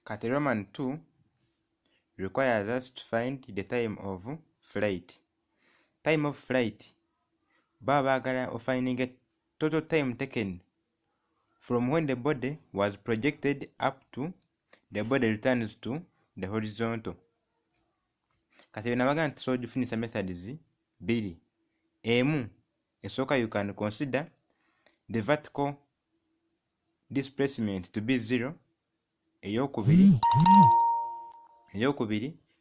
Cat Roman 2 requires us to find the time of flight. Time of flight, bagala of finding a total time taken from when the body was projected up to the body returns to the horizontal. Kati nabaga nti so definisa methods biri. Emu esooka, you can consider the vertical displacement to be 0. Eyokubiri,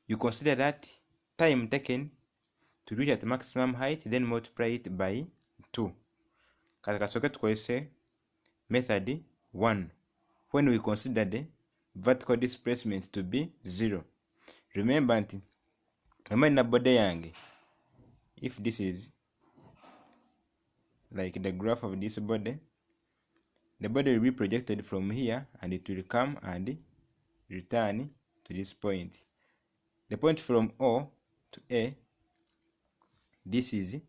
you consider that time taken to reach at maximum height, then multiply it by 2. Kati kasooke tukozese method 1 when we consider the vertical displacement to be 0. Remember nti na body yange, if this is like the graph of this body, the body will be projected from here and it will come and return to this point. The point from O to A, this is,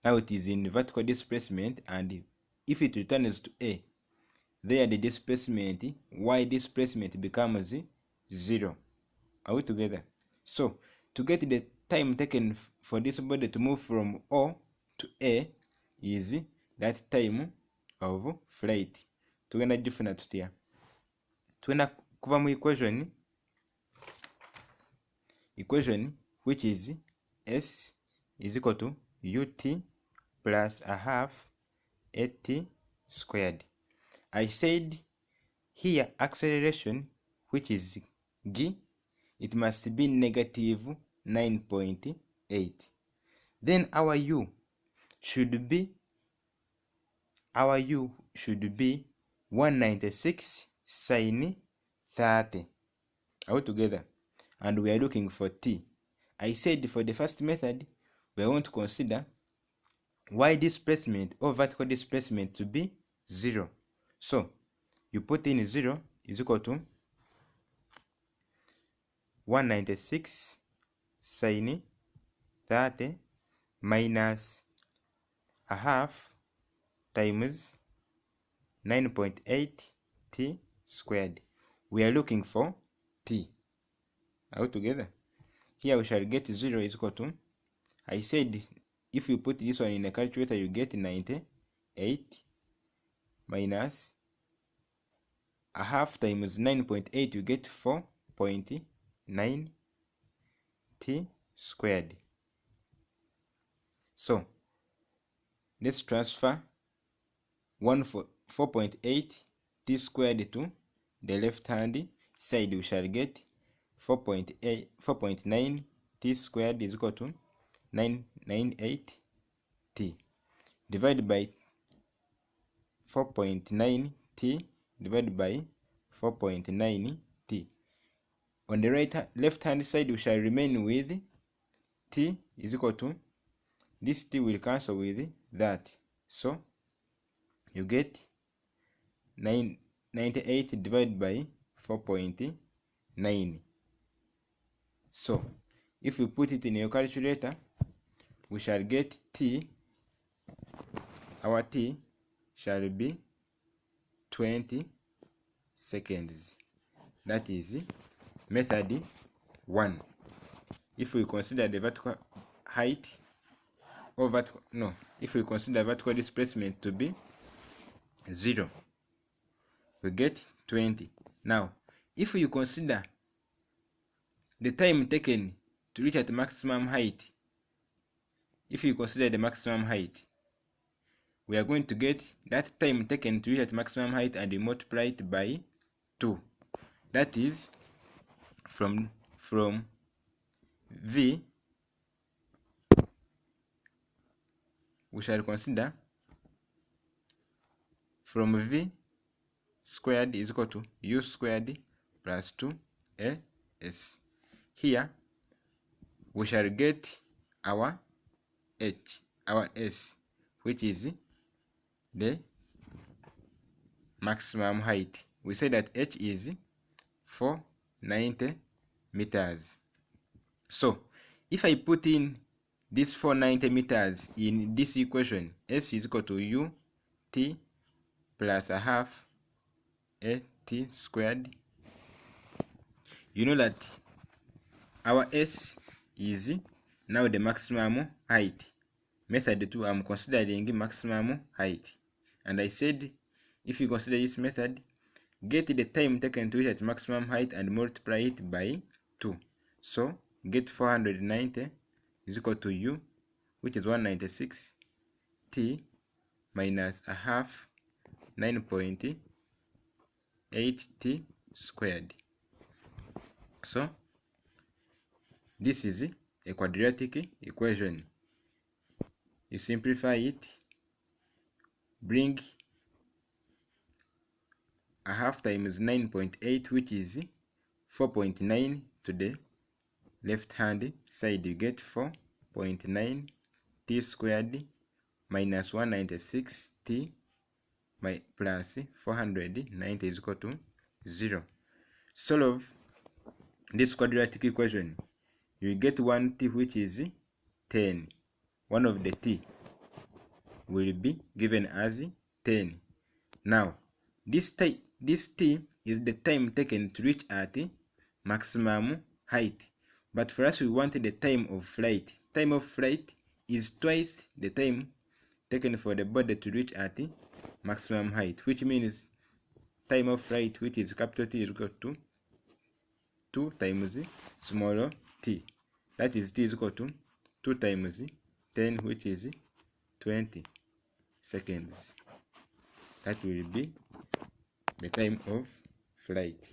now it is in vertical displacement, and if it returns to A, there the displacement, y displacement becomes 0. Are we together? So to get the time taken for this body to move from O to A is that time of flight. Tugenda gifuna tutya? Tugenda kuva mu equation which is S is equal to ut plus a half at squared. I said here acceleration, which is g, it must be negative 9.8. Then our u should be 196 sin 30. Are we together? And we are looking for t. I said for the first method, we want to consider y displacement or vertical displacement to be 0. So you put in 0 is equal to 196 sin 30 minus a half times 9.8 t squared. We are looking for t. Are we together? Here we shall get 0 is equal to, I said if you put this one in a calculator you get 98 minus a half times 9.8, you get 4.9 t squared. So let's transfer 4.8 t squared to the left hand side. We shall get 4.9 t squared is equal to 998 t divided by 4.9 t divided by 4.9 t. On the left hand side we shall remain with t is equal to, this t will cancel with that, so you get 98 divided by 4.9. So if you put it in your calculator, we shall get t, our t shall be 20 seconds. That is method 1. If we consider the vertical height or if we consider vertical displacement to be 0, we get 20. Now if you consider the time taken to reach at maximum height, if you consider the maximum height, we are going to get that time taken to reach at maximum height and we multiply it by 2. That is from v, we shall consider from v squared is equal to u squared plus 2as. Here we shall get our h, our s, which is the maximum height. We say that h is 490 meters. So if I put in this 490 meters in this equation, s is equal to u t plus a half a t squared you know that our S is now the maximum height. Method 2, I'm considering maximum height. And I said, if you consider this method, get the time taken to reach at maximum height and multiply it by 2. So, get 490 is equal to U, which is 196, T minus a half, 9.8 T squared. So, this is a quadratic equation. You simplify it, bring a half times 9.8, which is 4.9 to the left hand side. You get 4.9 T squared minus 196 T plus 490 is equal to 0. Solve this quadratic equation. You get 1 T, which is 10. One of the T will be given as 10. Now, this T is the time taken to reach at maximum height. But for us, we want the time of flight. Time of flight is twice the time taken for the body to reach at maximum height, which means time of flight, which is capital T, is equal to 2 times small t. That is T is equal to 2 times 10, which is 20 seconds. That will be the time of flight.